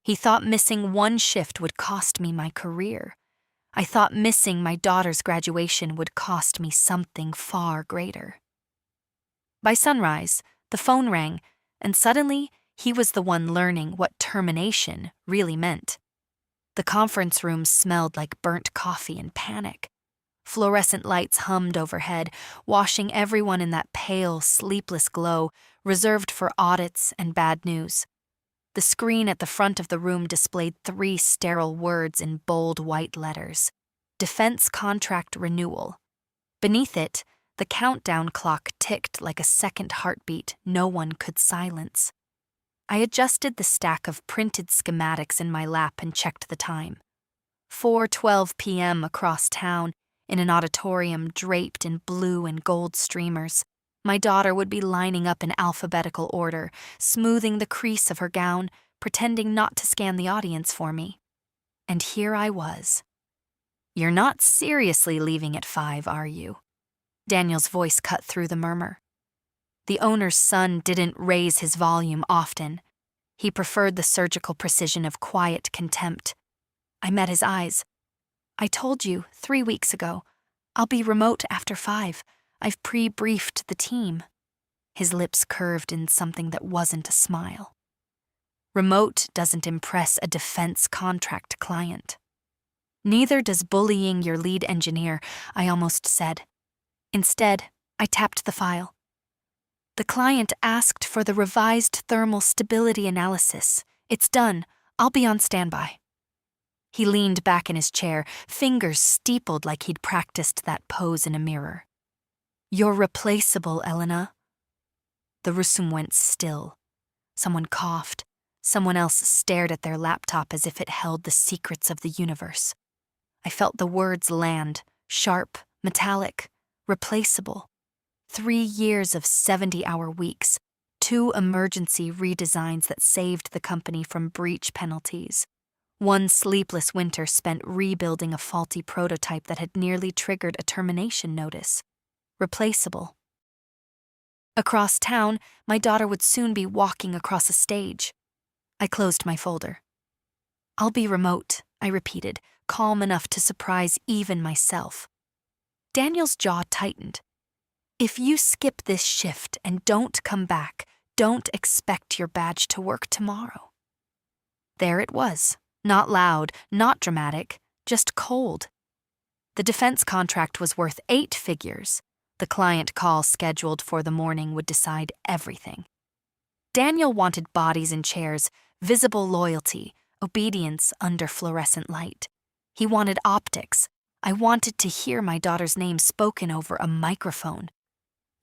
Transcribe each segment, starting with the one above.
He thought missing one shift would cost me my career. I thought missing my daughter's graduation would cost me something far greater. By sunrise, the phone rang, and suddenly he was the one learning what termination really meant. The conference room smelled like burnt coffee and panic. Fluorescent lights hummed overhead, washing everyone in that pale, sleepless glow reserved for audits and bad news. The screen at the front of the room displayed 3 sterile words in bold white letters: Defense Contract Renewal. Beneath it, the countdown clock ticked like a second heartbeat no one could silence. I adjusted the stack of printed schematics in my lap and checked the time. 4:12 p.m. across town, in an auditorium draped in blue and gold streamers. My daughter would be lining up in alphabetical order, smoothing the crease of her gown, pretending not to scan the audience for me. And here I was. "You're not seriously leaving at 5, are you?" Daniel's voice cut through the murmur. The owner's son didn't raise his volume often. He preferred the surgical precision of quiet contempt. I met his eyes. "I told you 3 weeks ago. I'll be remote after 5. I've pre-briefed the team." His lips curved in something that wasn't a smile. Remote doesn't impress a defense contract client. "Neither does bullying your lead engineer," I almost said. Instead, I tapped the file. "The client asked for the revised thermal stability analysis. It's done. I'll be on standby." He leaned back in his chair, fingers steepled like he'd practiced that pose in a mirror. "You're replaceable, Elena." The room went still. Someone coughed. Someone else stared at their laptop as if it held the secrets of the universe. I felt the words land, sharp, metallic, replaceable. 3 years of 70-hour weeks, 2 emergency redesigns that saved the company from breach penalties. 1 sleepless winter spent rebuilding a faulty prototype that had nearly triggered a termination notice. Replaceable. Across town, my daughter would soon be walking across a stage. I closed my folder. "I'll be remote," I repeated, calm enough to surprise even myself. Daniel's jaw tightened. "If you skip this shift and don't come back, don't expect your badge to work tomorrow." There it was. Not loud, not dramatic, just cold. The defense contract was worth 8 figures. The client call scheduled for the morning would decide everything. Daniel wanted bodies in chairs, visible loyalty, obedience under fluorescent light. He wanted optics. I wanted to hear my daughter's name spoken over a microphone.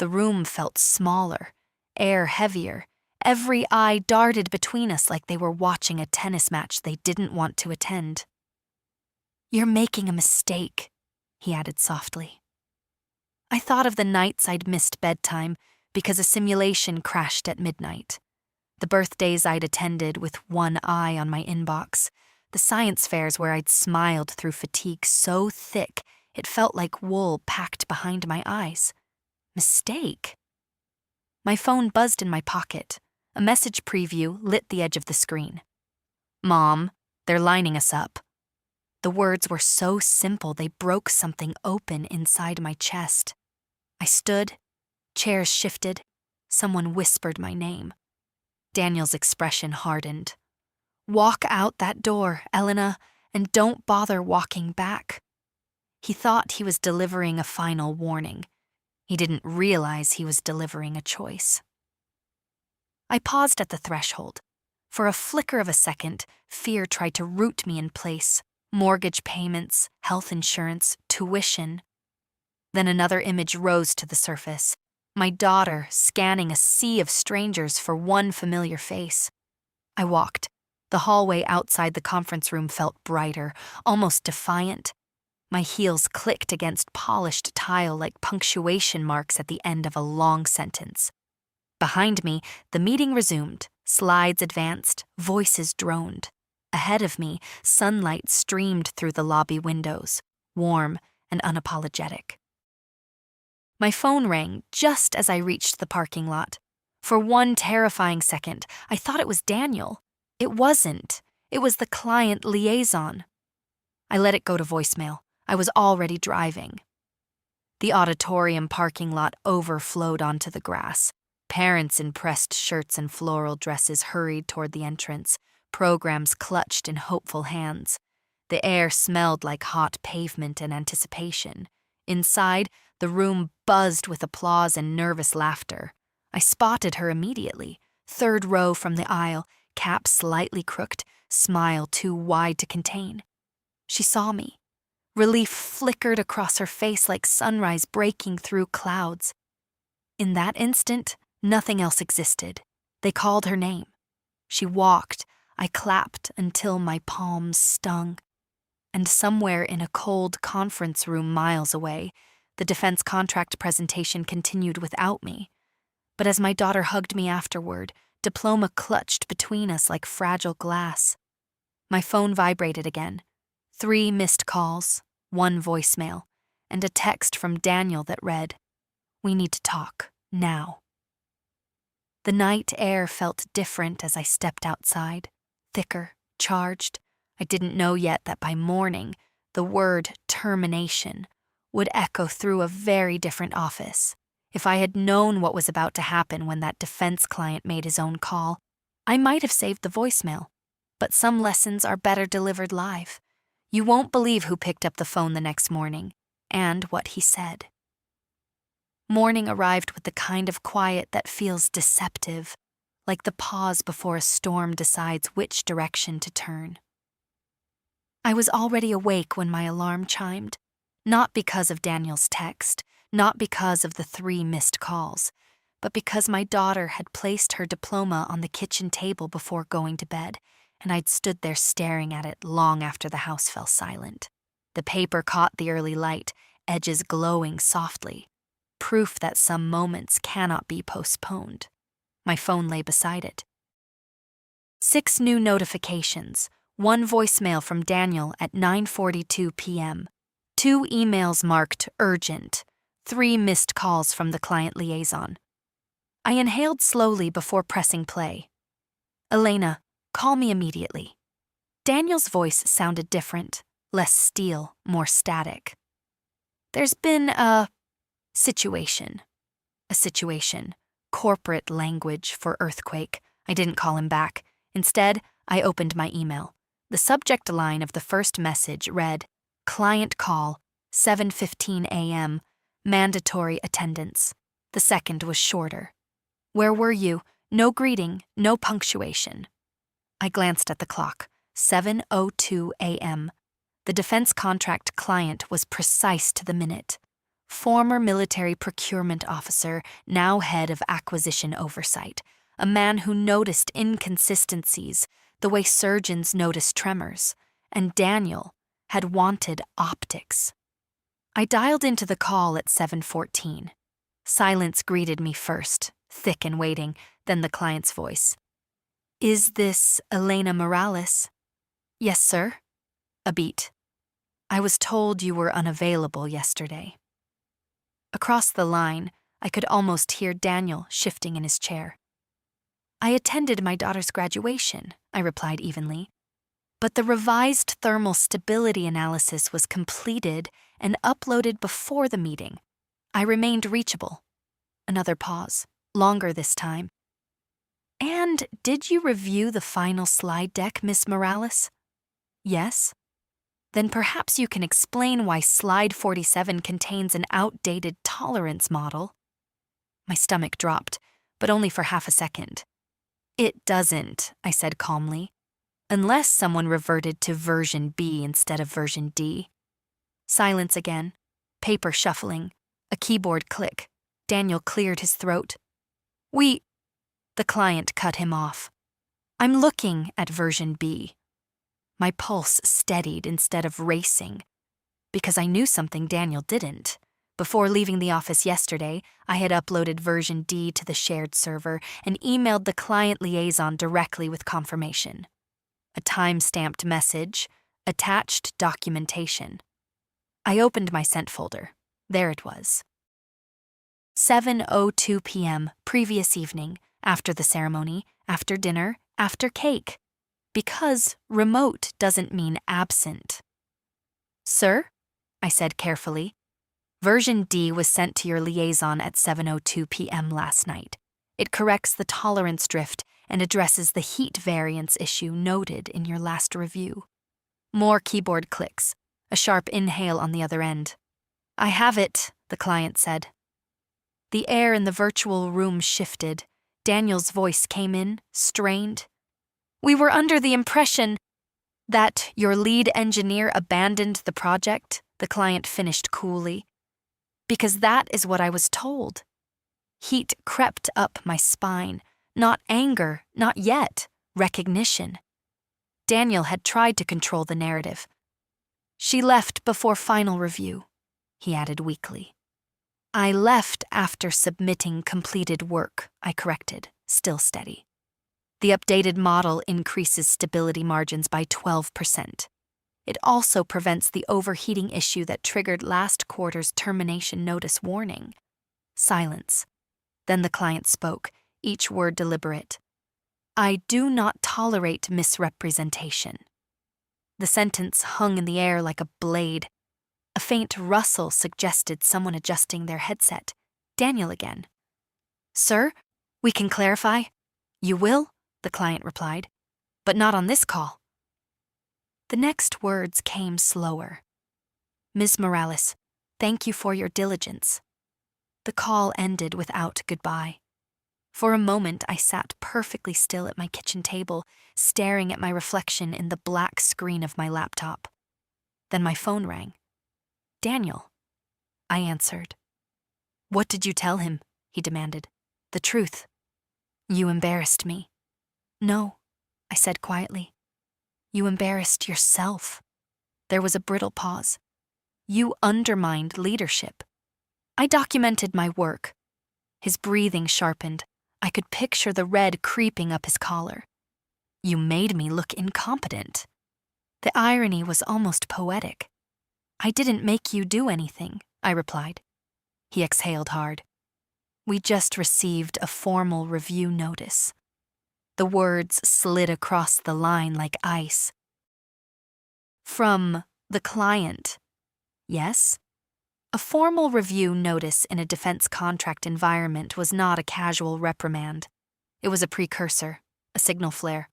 The room felt smaller, air heavier. Every eye darted between us like they were watching a tennis match they didn't want to attend. "You're making a mistake," he added softly. I thought of the nights I'd missed bedtime because a simulation crashed at midnight. The birthdays I'd attended with one eye on my inbox. The science fairs where I'd smiled through fatigue so thick it felt like wool packed behind my eyes. Mistake? My phone buzzed in my pocket. A message preview lit the edge of the screen. "Mom, they're lining us up." The words were so simple they broke something open inside my chest. I stood, chairs shifted, someone whispered my name. Daniel's expression hardened. "Walk out that door, Elena, and don't bother walking back." He thought he was delivering a final warning. He didn't realize he was delivering a choice. I paused at the threshold. For a flicker of a second, fear tried to root me in place. Mortgage payments, health insurance, tuition. Then another image rose to the surface. My daughter scanning a sea of strangers for one familiar face. I walked. The hallway outside the conference room felt brighter, almost defiant. My heels clicked against polished tile like punctuation marks at the end of a long sentence. Behind me, the meeting resumed. Slides advanced, voices droned. Ahead of me, sunlight streamed through the lobby windows, warm and unapologetic. My phone rang just as I reached the parking lot. For one terrifying second, I thought it was Daniel. It wasn't. It was the client liaison. I let it go to voicemail. I was already driving. The auditorium parking lot overflowed onto the grass. Parents in pressed shirts and floral dresses hurried toward the entrance, programs clutched in hopeful hands. The air smelled like hot pavement and anticipation. Inside, the room buzzed with applause and nervous laughter. I spotted her immediately, third row from the aisle, cap slightly crooked, smile too wide to contain. She saw me. Relief flickered across her face like sunrise breaking through clouds. In that instant, nothing else existed. They called her name. She walked. I clapped until my palms stung. And somewhere in a cold conference room miles away, the defense contract presentation continued without me. But as my daughter hugged me afterward, diploma clutched between us like fragile glass. My phone vibrated again. 3 missed calls, 1 voicemail, and a text from Daniel that read, "We need to talk, now." The night air felt different as I stepped outside, thicker, charged. I didn't know yet that by morning, the word termination would echo through a very different office. If I had known what was about to happen when that defense client made his own call, I might have saved the voicemail. But some lessons are better delivered live. You won't believe who picked up the phone the next morning, and what he said. Morning arrived with the kind of quiet that feels deceptive, like the pause before a storm decides which direction to turn. I was already awake when my alarm chimed, not because of Daniel's text, not because of the 3 missed calls, but because my daughter had placed her diploma on the kitchen table before going to bed, and I'd stood there staring at it long after the house fell silent. The paper caught the early light, edges glowing softly, proof that some moments cannot be postponed. My phone lay beside it. 6 new notifications, 1 voicemail from Daniel at 9:42 p.m., 2 emails marked urgent, 3 missed calls from the client liaison. I inhaled slowly before pressing play. "Elena, call me immediately." Daniel's voice sounded different, less steel, more static. "There's been a situation. Corporate language for earthquake. I didn't call him back. Instead, I opened my email. The subject line of the first message read, "Client call, 7:15 a.m., mandatory attendance." The second was shorter. "Where were you? No greeting, no punctuation." I glanced at the clock. 7:02 a.m. The defense contract client was precise to the minute. Former military procurement officer, now head of acquisition oversight, a man who noticed inconsistencies, the way surgeons notice tremors, and Daniel had wanted optics. I dialed into the call at 7:14. Silence greeted me first, thick and waiting, then the client's voice. "Is this Elena Morales?" "Yes, sir." A beat. "I was told you were unavailable yesterday." Across the line, I could almost hear Daniel shifting in his chair. "I attended my daughter's graduation," I replied evenly. But the revised thermal stability analysis was completed and uploaded before the meeting. I remained reachable. Another pause, longer this time. "And did you review the final slide deck, Miss Morales?" "Yes." "Then perhaps you can explain why slide 47 contains an outdated tolerance model." My stomach dropped, but only for half a second. "It doesn't," I said calmly, "unless someone reverted to version B instead of version D." Silence again, paper shuffling, a keyboard click. Daniel cleared his throat. The client cut him off. "I'm looking at version B." My pulse steadied instead of racing, because I knew something Daniel didn't. Before leaving the office yesterday, I had uploaded version D to the shared server and emailed the client liaison directly with confirmation. A time-stamped message, attached documentation. I opened my sent folder. There it was. 7:02 p.m., previous evening, after the ceremony, after dinner, after cake. Because remote doesn't mean absent. Sir, I said carefully, version D was sent to your liaison at 7:02 p.m. last night. It corrects the tolerance drift and addresses the heat variance issue noted in your last review. More keyboard clicks, a sharp inhale on the other end. I have it, the client said. The air in the virtual room shifted. Daniel's voice came in, strained. We were under the impression that your lead engineer abandoned the project, the client finished coolly. Because that is what I was told. Heat crept up my spine. Not anger, not yet, recognition. Daniel had tried to control the narrative. She left before final review, he added weakly. I left after submitting completed work, I corrected, still steady. The updated model increases stability margins by 12%. It also prevents the overheating issue that triggered last quarter's termination notice warning. Silence. Then the client spoke, each word deliberate. I do not tolerate misrepresentation. The sentence hung in the air like a blade. A faint rustle suggested someone adjusting their headset. Daniel again. Sir, we can clarify. You will, the client replied, but not on this call. The next words came slower. Ms. Morales, thank you for your diligence. The call ended without goodbye. For a moment, I sat perfectly still at my kitchen table, staring at my reflection in the black screen of my laptop. Then my phone rang. Daniel. I answered. What did you tell him? He demanded. The truth. You embarrassed me. No, I said quietly. You embarrassed yourself. There was a brittle pause. You undermined leadership. I documented my work. His breathing sharpened. I could picture the red creeping up his collar. You made me look incompetent. The irony was almost poetic. I didn't make you do anything, I replied. He exhaled hard. We just received a formal review notice. The words slid across the line like ice. From the client. Yes? A formal review notice in a defense contract environment was not a casual reprimand. It was a precursor, a signal flare.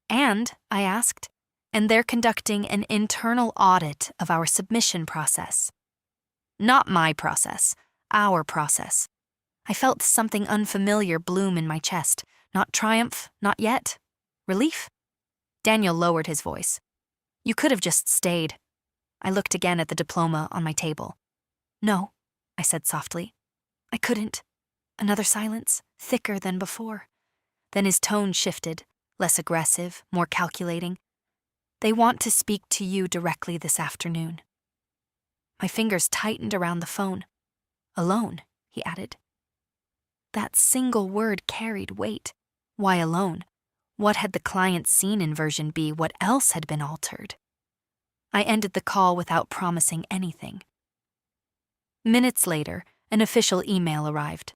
And, I asked, and they're conducting an internal audit of our submission process. Not my process, our process. I felt something unfamiliar bloom in my chest. Not triumph, not yet. Relief? Daniel lowered his voice. You could have just stayed. I looked again at the diploma on my table. No, I said softly. I couldn't. Another silence, thicker than before. Then his tone shifted, less aggressive, more calculating. They want to speak to you directly this afternoon. My fingers tightened around the phone. Alone, he added. That single word carried weight. Why alone? What had the client seen in version B? What else had been altered? I ended the call without promising anything. Minutes later, an official email arrived.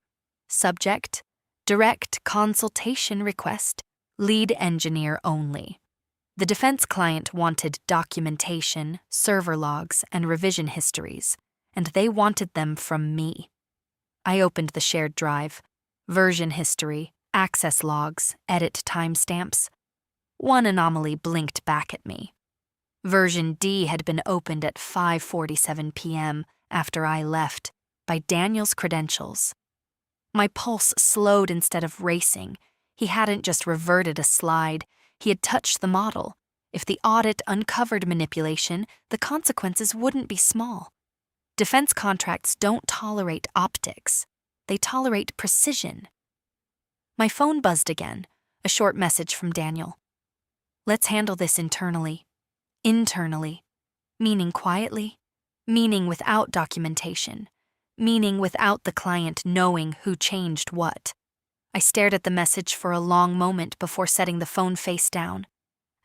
Subject: direct consultation request, lead engineer only. The defense client wanted documentation, server logs, and revision histories, and they wanted them from me. I opened the shared drive. Version history, access logs, edit timestamps. One anomaly blinked back at me. Version D had been opened at 5:47 p.m. after I left, by Daniel's credentials. My pulse slowed instead of racing. He hadn't just reverted a slide, he had touched the model. If the audit uncovered manipulation, the consequences wouldn't be small. Defense contracts don't tolerate optics. They tolerate precision. My phone buzzed again, a short message from Daniel. Let's handle this internally. Internally. Meaning quietly. Meaning without documentation. Meaning without the client knowing who changed what. I stared at the message for a long moment before setting the phone face down.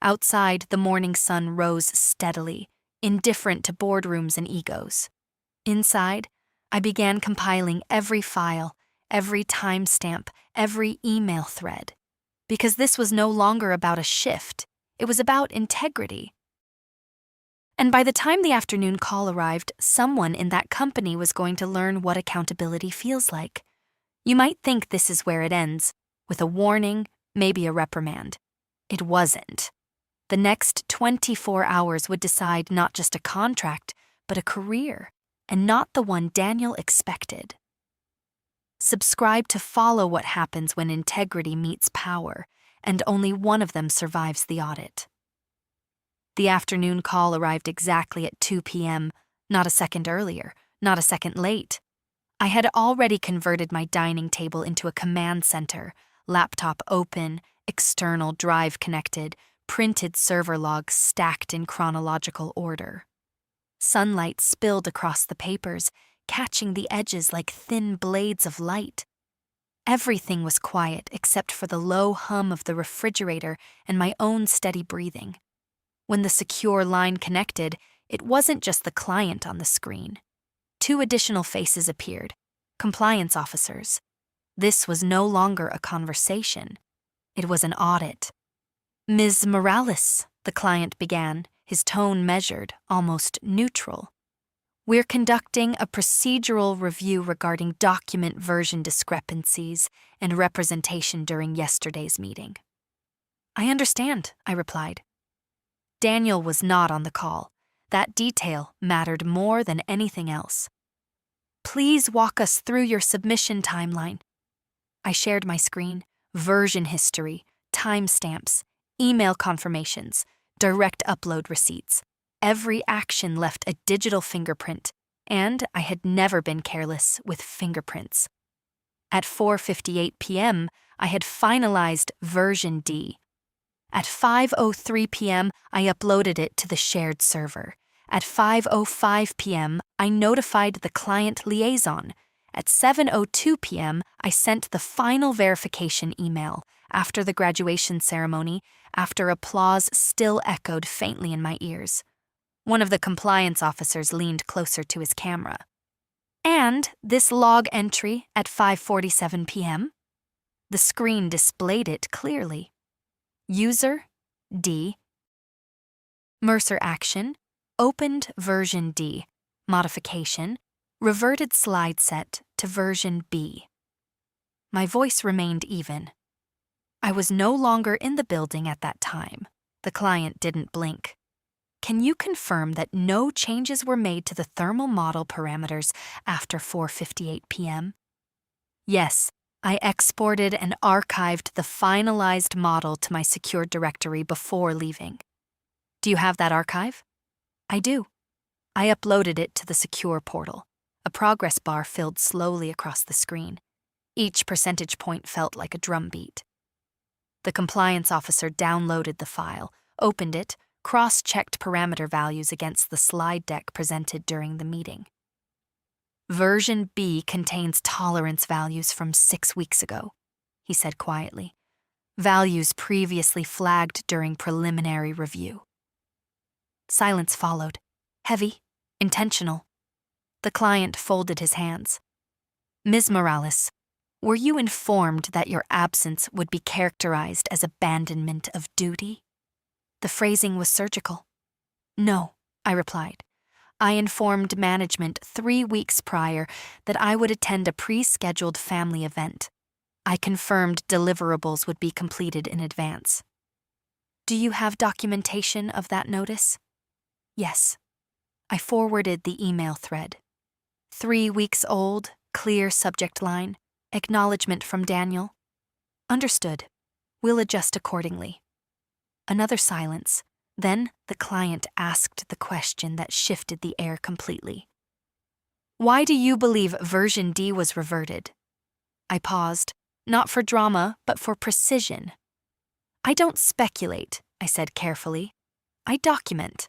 Outside, the morning sun rose steadily, indifferent to boardrooms and egos. Inside, I began compiling every file, every timestamp, every email thread. Because this was no longer about a shift, It was about integrity. And by the time the afternoon call arrived, someone in that company was going to learn what accountability feels like. You might think this is where it ends, with a warning, maybe a reprimand. It wasn't. The next 24 hours would decide not just a contract, but a career, and not the one Daniel expected. Subscribe to follow what happens when integrity meets power, and only one of them survives the audit. The afternoon call arrived exactly at 2 p.m., not a second earlier, not a second late. I had already converted my dining table into a command center, laptop open, external drive connected, printed server logs stacked in chronological order. Sunlight spilled across the papers, catching the edges like thin blades of light. Everything was quiet except for the low hum of the refrigerator and my own steady breathing. When the secure line connected, it wasn't just the client on the screen. 2 additional faces appeared, compliance officers. This was no longer a conversation. It was an audit. "Ms. Morales," the client began, his tone measured, almost neutral. "We're conducting a procedural review regarding document version discrepancies and representation during yesterday's meeting." "I understand," I replied. Daniel was not on the call. That detail mattered more than anything else. "Please walk us through your submission timeline." I shared my screen, version history, timestamps, email confirmations, direct upload receipts. Every action left a digital fingerprint, and I had never been careless with fingerprints. At 4:58 p.m., I had finalized version D. At 5:03 p.m., I uploaded it to the shared server. At 5:05 p.m., I notified the client liaison. At 7:02 p.m., I sent the final verification email. After the graduation ceremony, after applause still echoed faintly in my ears. One of the compliance officers leaned closer to his camera. "And this log entry at 5:47 p.m.? The screen displayed it clearly. User D. Mercer action, opened version D, modification, reverted slide set to version B. My voice remained even. I was no longer in the building at that time. The client didn't blink. "Can you confirm that no changes were made to the thermal model parameters after 4:58 p.m.? "Yes. I exported and archived the finalized model to my secure directory before leaving." "Do you have that archive?" "I do." I uploaded it to the secure portal. A progress bar filled slowly across the screen. Each percentage point felt like a drumbeat. The compliance officer downloaded the file, opened it, cross-checked parameter values against the slide deck presented during the meeting. "Version B contains tolerance values from 6 weeks ago," he said quietly. "Values previously flagged during preliminary review." Silence followed, heavy, intentional. The client folded his hands. "Ms. Morales, were you informed that your absence would be characterized as abandonment of duty?" The phrasing was surgical. "No," I replied. "I informed management 3 weeks prior that I would attend a pre-scheduled family event. I confirmed deliverables would be completed in advance." "Do you have documentation of that notice?" "Yes." I forwarded the email thread. 3 weeks old, clear subject line, acknowledgement from Daniel. "Understood. We'll adjust accordingly." Another silence. Then the client asked the question that shifted the air completely. "Why do you believe version D was reverted?" I paused, not for drama, but for precision. "I don't speculate," I said carefully. "I document."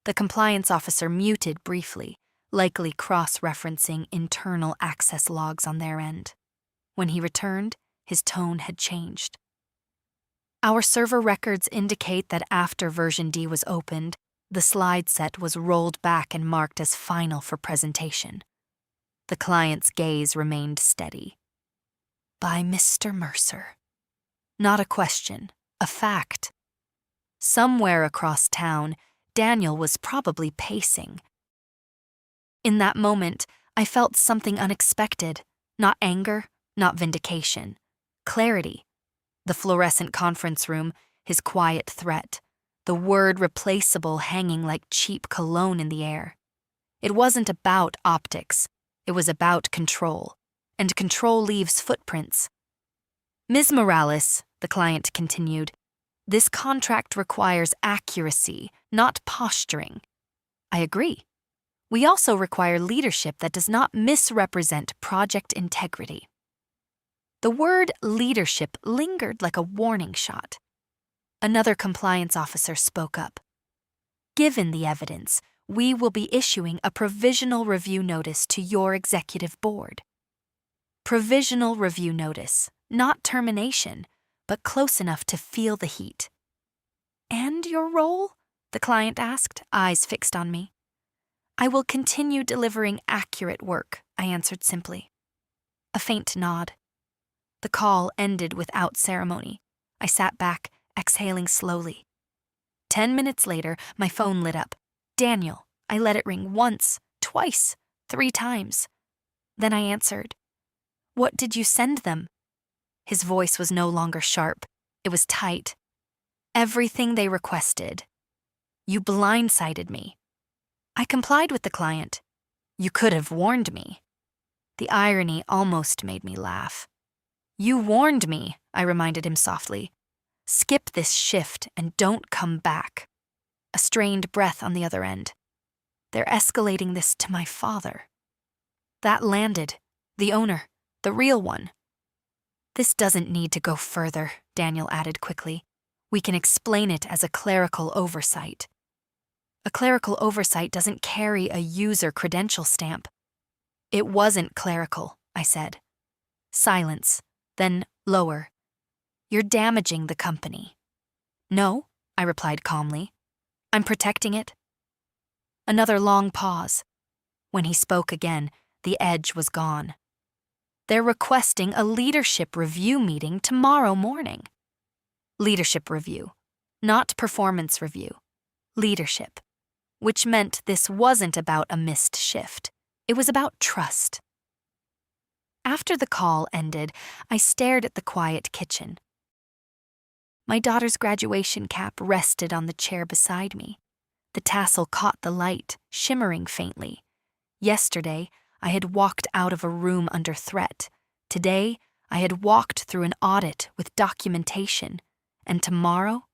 The compliance officer muted briefly, likely cross-referencing internal access logs on their end. When he returned, his tone had changed. "Our server records indicate that after version D was opened, the slide set was rolled back and marked as final for presentation." The client's gaze remained steady. "By Mr. Mercer." Not a question, a fact. Somewhere across town, Daniel was probably pacing. In that moment, I felt something unexpected. Not anger, not vindication. Clarity. The fluorescent conference room, his quiet threat. The word replaceable hanging like cheap cologne in the air. It wasn't about optics. It was about control. And control leaves footprints. Ms. Morales, the client continued, this contract requires accuracy, not posturing. I agree. We also require leadership that does not misrepresent project integrity. The word leadership lingered like a warning shot. Another compliance officer spoke up. Given the evidence, we will be issuing a provisional review notice to your executive board. Provisional review notice, not termination, but close enough to feel the heat. And your role? The client asked, eyes fixed on me. I will continue delivering accurate work, I answered simply. A faint nod. The call ended without ceremony. I sat back, exhaling slowly. 10 minutes later, my phone lit up. Daniel. I let it ring once, twice, 3 times. Then I answered. What did you send them? His voice was no longer sharp. It was tight. Everything they requested. You blindsided me. I complied with the client. You could have warned me. The irony almost made me laugh. You warned me, I reminded him softly. Skip this shift and don't come back. A strained breath on the other end. They're escalating this to my father. That landed. The owner. The real one. This doesn't need to go further, Daniel added quickly. We can explain it as a clerical oversight. A clerical oversight doesn't carry a user credential stamp. It wasn't clerical, I said. Silence, then lower. You're damaging the company. No, I replied calmly. I'm protecting it. Another long pause. When he spoke again, the edge was gone. They're requesting a leadership review meeting tomorrow morning. Leadership review, not performance review. Leadership, which meant this wasn't about a missed shift. It was about trust. After the call ended, I stared at the quiet kitchen. My daughter's graduation cap rested on the chair beside me. The tassel caught the light, shimmering faintly. Yesterday, I had walked out of a room under threat. Today, I had walked through an audit with documentation. And tomorrow?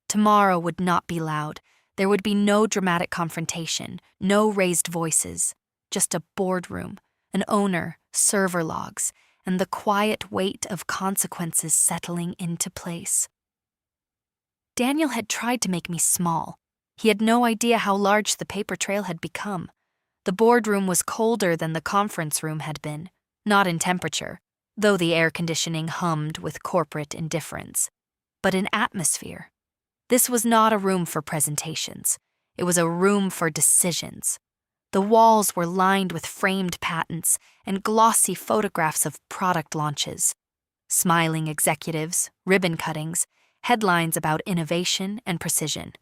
Tomorrow would not be loud. There would be no dramatic confrontation, no raised voices, just a boardroom, an owner, server logs, and the quiet weight of consequences settling into place. Daniel had tried to make me small. He had no idea how large the paper trail had become. The boardroom was colder than the conference room had been, not in temperature, though the air conditioning hummed with corporate indifference, but in atmosphere. This was not a room for presentations. It was a room for decisions. The walls were lined with framed patents and glossy photographs of product launches. Smiling executives, ribbon cuttings, headlines about innovation and precision.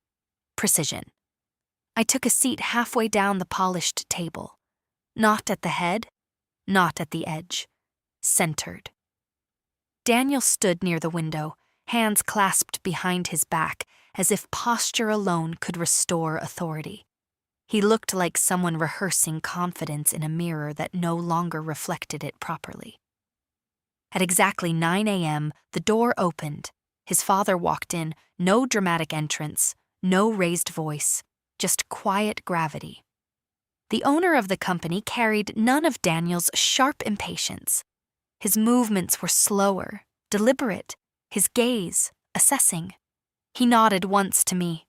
Precision. I took a seat halfway down the polished table. Not at the head, not at the edge. Centered. Daniel stood near the window, hands clasped behind his back, as if posture alone could restore authority. He looked like someone rehearsing confidence in a mirror that no longer reflected it properly. At exactly 9 a.m., the door opened. His father walked in, no dramatic entrance, no raised voice, just quiet gravity. The owner of the company carried none of Daniel's sharp impatience. His movements were slower, deliberate, his gaze assessing. He nodded once to me,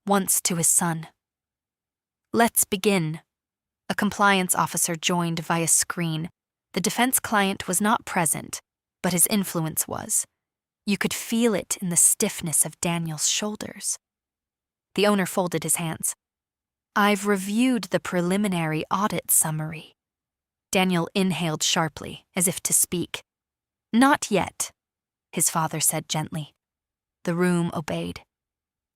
once to his son. Let's begin. A compliance officer joined via screen. The defense client was not present, but his influence was. You could feel it in the stiffness of Daniel's shoulders. The owner folded his hands. I've reviewed the preliminary audit summary. Daniel inhaled sharply, as if to speak. Not yet, his father said gently. The room obeyed.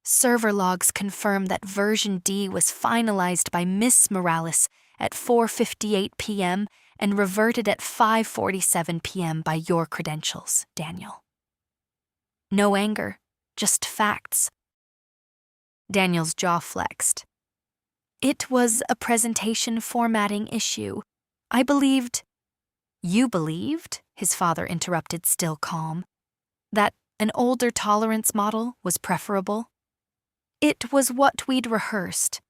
Server logs confirm that version D was finalized by Miss Morales at 4:58 p.m. and reverted at 5:47 p.m. by your credentials, Daniel. No anger, just facts. Daniel's jaw flexed. It was a presentation formatting issue. I believed. You believed, his father interrupted, still calm, that an older tolerance model was preferable? It was what we'd rehearsed.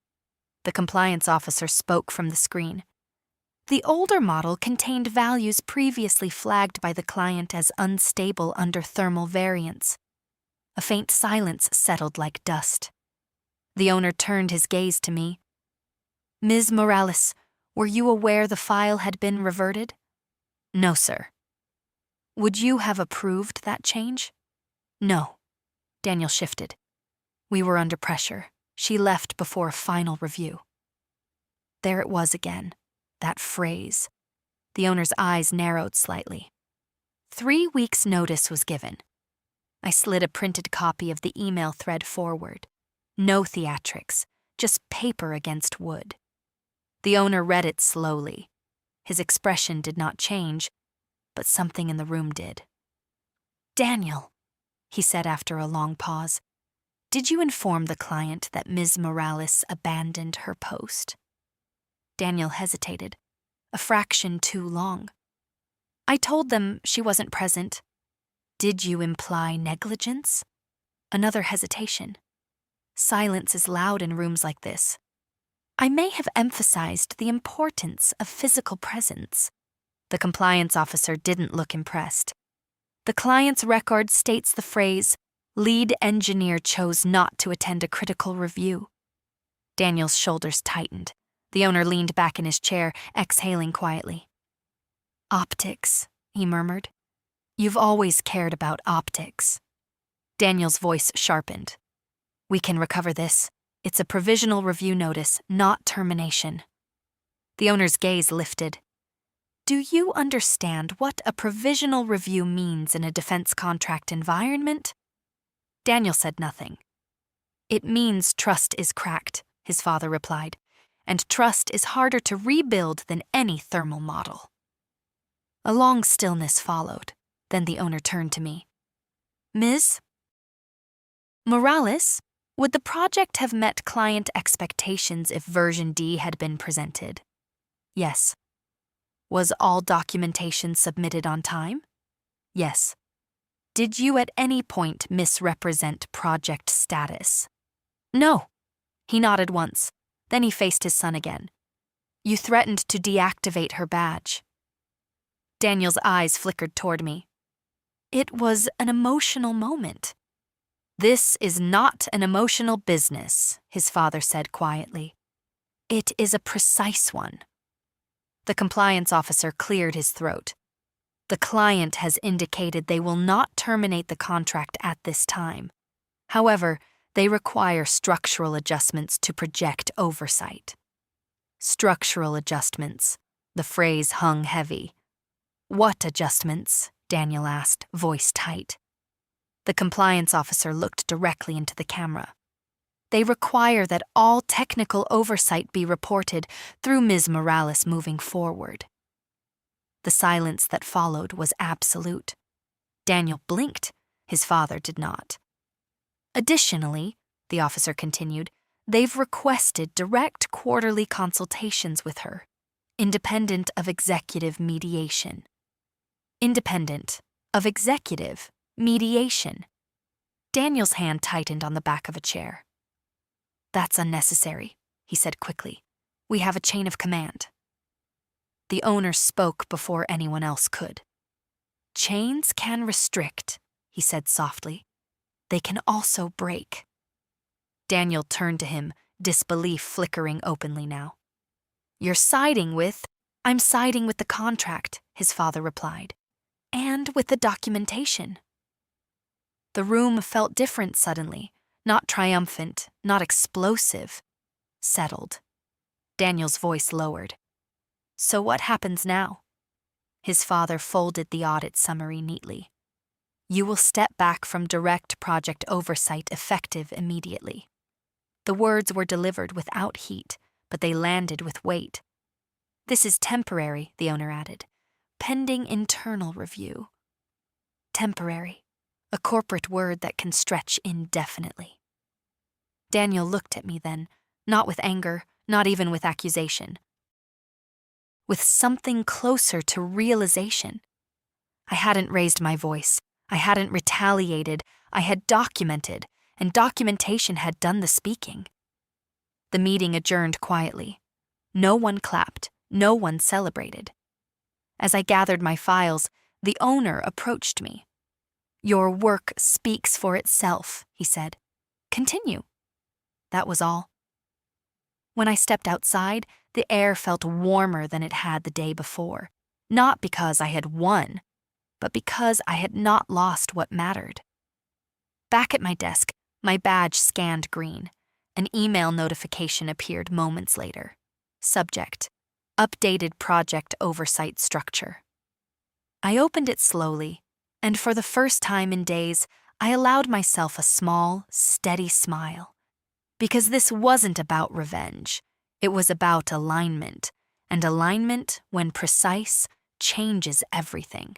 The compliance officer spoke from the screen. The older model contained values previously flagged by the client as unstable under thermal variance. A faint silence settled like dust. The owner turned his gaze to me. Ms. Morales, were you aware the file had been reverted? No, sir. Would you have approved that change? No. Daniel shifted. We were under pressure. She left before a final review. There it was again, that phrase. The owner's eyes narrowed slightly. 3 weeks' notice was given. I slid a printed copy of the email thread forward. No theatrics, just paper against wood. The owner read it slowly. His expression did not change, but something in the room did. Daniel, he said after a long pause, did you inform the client that Ms. Morales abandoned her post? Daniel hesitated, a fraction too long. I told them she wasn't present. Did you imply negligence? Another hesitation. Silence is loud in rooms like this. I may have emphasized the importance of physical presence. The compliance officer didn't look impressed. The client's record states the phrase, lead engineer chose not to attend a critical review. Daniel's shoulders tightened. The owner leaned back in his chair, exhaling quietly. Optics, he murmured. You've always cared about optics. Daniel's voice sharpened. We can recover this. It's a provisional review notice, not termination. The owner's gaze lifted. Do you understand what a provisional review means in a defense contract environment? Daniel said nothing. It means trust is cracked, his father replied, and trust is harder to rebuild than any thermal model. A long stillness followed. Then the owner turned to me. Ms. Morales, would the project have met client expectations if version D had been presented? Yes. Was all documentation submitted on time? Yes. Did you at any point misrepresent project status? No. He nodded once. Then he faced his son again. You threatened to deactivate her badge. Daniel's eyes flickered toward me. It was an emotional moment. This is not an emotional business, his father said quietly. It is a precise one. The compliance officer cleared his throat. The client has indicated they will not terminate the contract at this time. However, they require structural adjustments to project oversight. Structural adjustments. The phrase hung heavy. What adjustments? Daniel asked, voice tight. The compliance officer looked directly into the camera. They require that all technical oversight be reported through Ms. Morales moving forward. The silence that followed was absolute. Daniel blinked. His father did not. Additionally, the officer continued, they've requested direct quarterly consultations with her, independent of executive mediation. Independent of executive mediation. Daniel's hand tightened on the back of a chair. That's unnecessary, he said quickly. We have a chain of command. The owner spoke before anyone else could. Chains can restrict, he said softly. They can also break. Daniel turned to him, disbelief flickering openly now. I'm siding with the contract, his father replied, and with the documentation. The room felt different suddenly, not triumphant, not explosive, settled. Daniel's voice lowered. So what happens now? His father folded the audit summary neatly. You will step back from direct project oversight effective immediately. The words were delivered without heat, but they landed with weight. This is temporary, the owner added, pending internal review. Temporary, a corporate word that can stretch indefinitely. Daniel looked at me then, not with anger, not even with accusation. With something closer to realization. I hadn't raised my voice. I hadn't retaliated. I had documented, and documentation had done the speaking. The meeting adjourned quietly. No one clapped. No one celebrated. As I gathered my files, the owner approached me. "Your work speaks for itself," he said. "Continue." That was all. When I stepped outside, the air felt warmer than it had the day before, not because I had won, but because I had not lost what mattered. Back at my desk, my badge scanned green. An email notification appeared moments later. Subject: Updated project oversight structure. I opened it slowly, and for the first time in days, I allowed myself a small, steady smile. Because this wasn't about revenge. It was about alignment, and alignment, when precise, changes everything.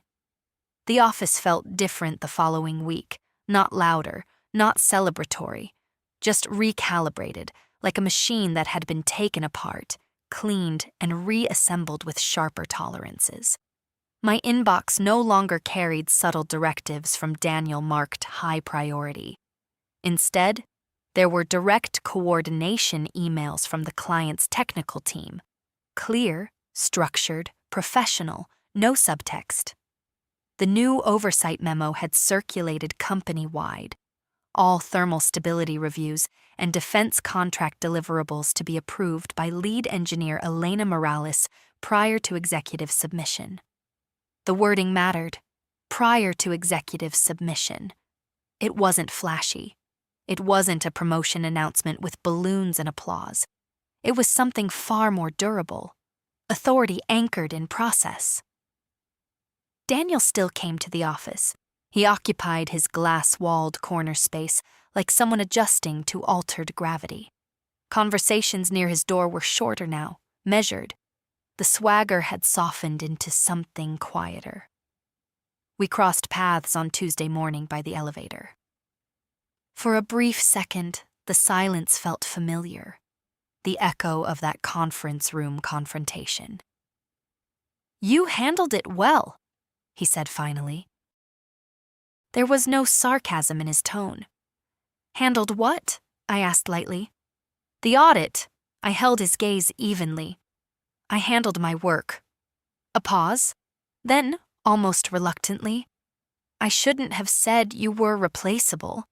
The office felt different the following week, not louder, not celebratory, just recalibrated, like a machine that had been taken apart, cleaned, and reassembled with sharper tolerances. My inbox no longer carried subtle directives from Daniel marked high priority. Instead, there were direct coordination emails from the client's technical team. Clear, structured, professional, no subtext. The new oversight memo had circulated company-wide. All thermal stability reviews and defense contract deliverables to be approved by lead engineer Elena Morales prior to executive submission. The wording mattered. Prior to executive submission. It wasn't flashy. It wasn't a promotion announcement with balloons and applause. It was something far more durable. Authority anchored in process. Daniel still came to the office. He occupied his glass-walled corner space like someone adjusting to altered gravity. Conversations near his door were shorter now, measured. The swagger had softened into something quieter. We crossed paths on Tuesday morning by the elevator. For a brief second, the silence felt familiar, the echo of that conference room confrontation. "You handled it well," he said finally. There was no sarcasm in his tone. "Handled what?" I asked lightly. "The audit." I held his gaze evenly. "I handled my work." A pause. Then, almost reluctantly, "I shouldn't have said you were replaceable."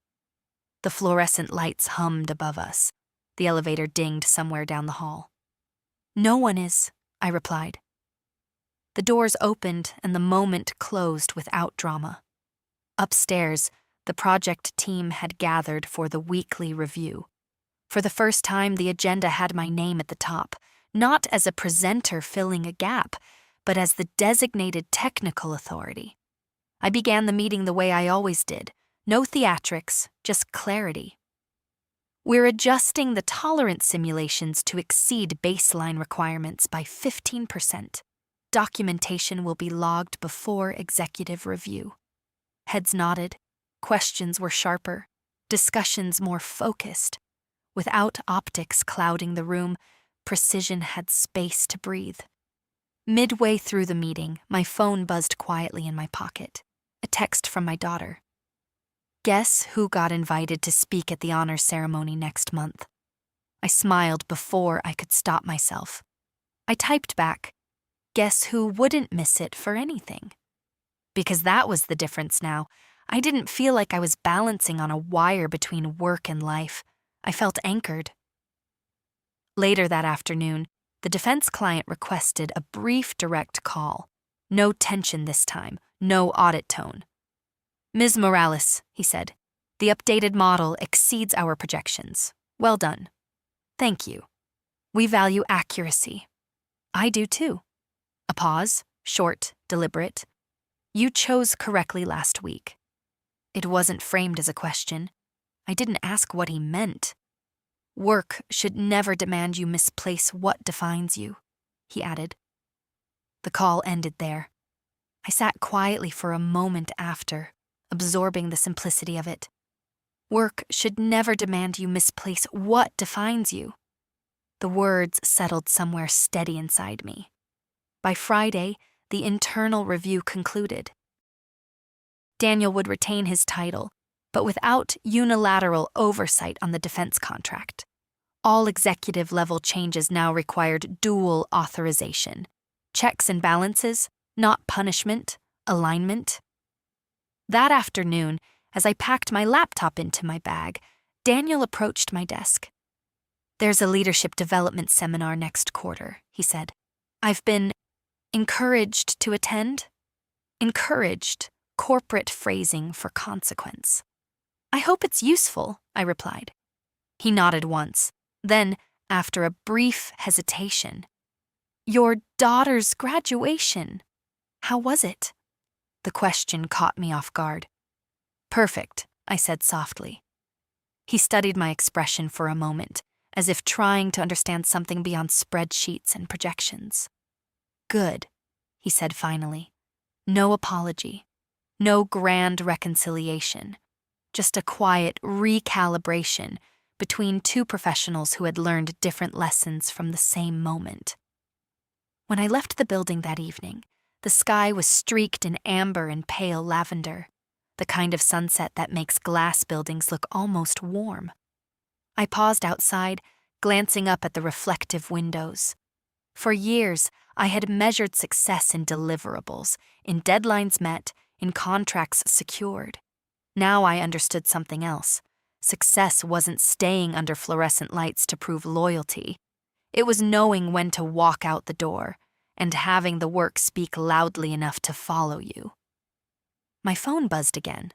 The fluorescent lights hummed above us. The elevator dinged somewhere down the hall. "No one is," I replied. The doors opened and the moment closed without drama. Upstairs, the project team had gathered for the weekly review. For the first time, the agenda had my name at the top, not as a presenter filling a gap, but as the designated technical authority. I began the meeting the way I always did. No theatrics, just clarity. "We're adjusting the tolerance simulations to exceed baseline requirements by 15%. Documentation will be logged before executive review." Heads nodded. Questions were sharper. Discussions more focused. Without optics clouding the room, precision had space to breathe. Midway through the meeting, my phone buzzed quietly in my pocket. A text from my daughter. "Guess who got invited to speak at the honors ceremony next month?" I smiled before I could stop myself. I typed back, "Guess who wouldn't miss it for anything?" Because that was the difference now. I didn't feel like I was balancing on a wire between work and life. I felt anchored. Later that afternoon, the defense client requested a brief direct call. No tension this time, no audit tone. "Ms. Morales," he said, "the updated model exceeds our projections. Well done." "Thank you. We value accuracy." "I do too." A pause, short, deliberate. "You chose correctly last week. It wasn't framed as a question. I didn't ask what he meant. Work should never demand you misplace what defines you, he added. The call ended there. I sat quietly for a moment after, absorbing the simplicity of it. Work should never demand you misplace what defines you. The words settled somewhere steady inside me. By Friday, the internal review concluded. Daniel would retain his title, but without unilateral oversight on the defense contract. All executive-level changes now required dual authorization. Checks and balances, not punishment, alignment. That afternoon, as I packed my laptop into my bag, Daniel approached my desk. "There's a leadership development seminar next quarter," he said. "I've been encouraged to attend." Encouraged, corporate phrasing for consequence. "I hope it's useful," I replied. He nodded once. Then, after a brief hesitation, "Your daughter's graduation. How was it?" The question caught me off guard. "Perfect," I said softly. He studied my expression for a moment, as if trying to understand something beyond spreadsheets and projections. "Good," he said finally. No apology, no grand reconciliation, just a quiet recalibration between two professionals who had learned different lessons from the same moment. When I left the building that evening, the sky was streaked in amber and pale lavender, the kind of sunset that makes glass buildings look almost warm. I paused outside, glancing up at the reflective windows. For years, I had measured success in deliverables, in deadlines met, in contracts secured. Now I understood something else. Success wasn't staying under fluorescent lights to prove loyalty. It was knowing when to walk out the door and having the work speak loudly enough to follow you. My phone buzzed again,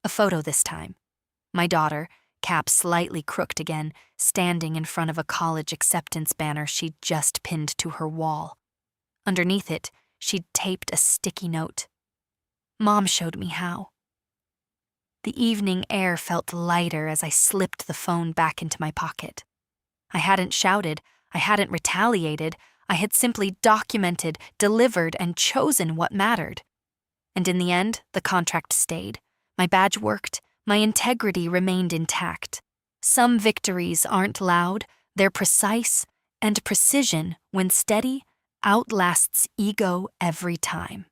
a photo this time. My daughter, cap slightly crooked again, standing in front of a college acceptance banner she'd just pinned to her wall. Underneath it, she'd taped a sticky note. Mom showed me how. The evening air felt lighter as I slipped the phone back into my pocket. I hadn't shouted, I hadn't retaliated, I had simply documented, delivered, and chosen what mattered. And in the end, the contract stayed. My badge worked, my integrity remained intact. Some victories aren't loud, they're precise, and precision, when steady, outlasts ego every time.